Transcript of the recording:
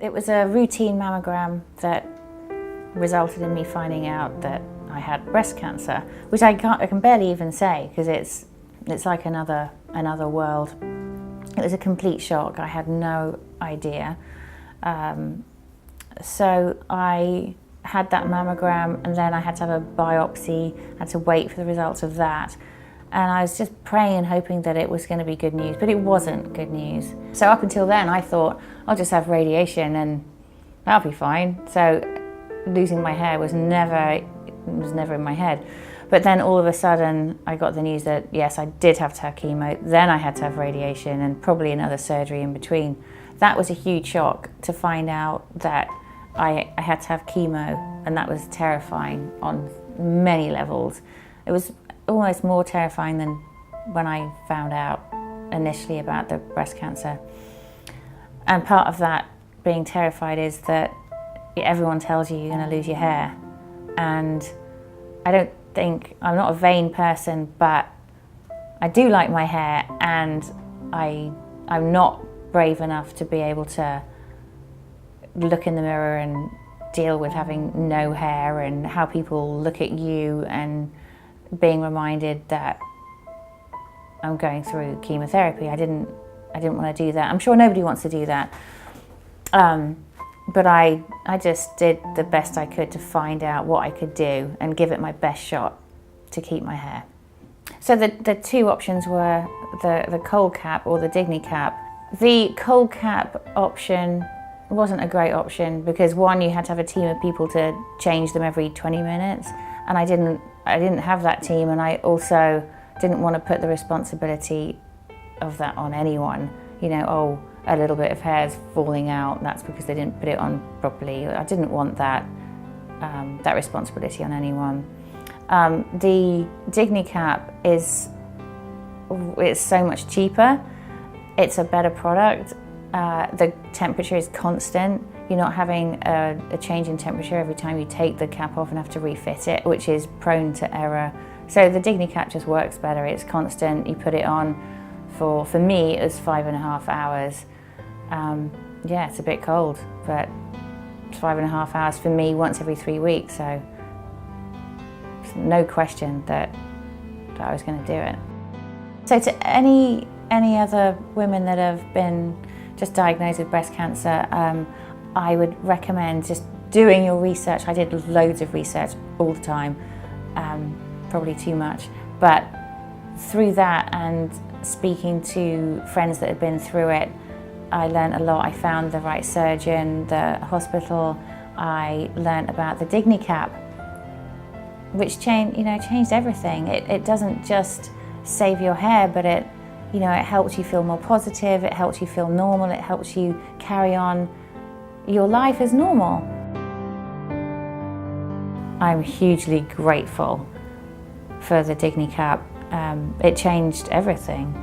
It was a routine mammogram that resulted in me finding out that I had breast cancer, which I can barely even say because it's like another world. It was a complete shock. I had no idea. So I had that mammogram, and then I had to have a biopsy, had to wait for the results of that. And I was just praying and hoping that it was going to be good news, but it wasn't good news. So up until then, I thought, I'll just have radiation and that'll be fine. So losing my hair was never in my head. But then all of a sudden, I got the news that yes, I did have to have chemo, then I had to have radiation and probably another surgery in between. That was a huge shock to find out that I had to have chemo, and that was terrifying on many levels. It was almost more terrifying than when I found out initially about the breast cancer. And part of that being terrified is that everyone tells you you're going to lose your hair. And I'm not a vain person, but I do like my hair, and I'm not brave enough to be able to look in the mirror and deal with having no hair and how people look at you and being reminded that I'm going through chemotherapy. I didn't want to do that. I'm sure nobody wants to do that. But I just did the best I could to find out what I could do and give it my best shot to keep my hair. So the two options were the cold cap or the DigniCap. The cold cap option wasn't a great option because one, you had to have a team of people to change them every 20 minutes, and I didn't have that team, and I also didn't want to put the responsibility of that on anyone. You know, oh, a little bit of hair's falling out, that's because they didn't put it on properly. I didn't want that responsibility on anyone. The DigniCap it's so much cheaper. It's a better product. The temperature is constant. You're not having a change in temperature every time you take the cap off and have to refit it, which is prone to error. So the DigniCap just works better. It's constant. You put it on for me, it was 5.5 hours. Yeah, it's a bit cold, but it's 5.5 hours for me once every 3 weeks. So no question that I was going to do it. So to any other women that have been just diagnosed with breast cancer, I would recommend just doing your research. I did loads of research all the time, probably too much, but through that and speaking to friends that had been through it, I learned a lot. I found the right surgeon, the hospital. I learned about the DigniCap, which changed everything. It doesn't just save your hair, but it helps you feel more positive, it helps you feel normal, it helps you carry on your life as normal. I'm hugely grateful for the DigniCap. It changed everything.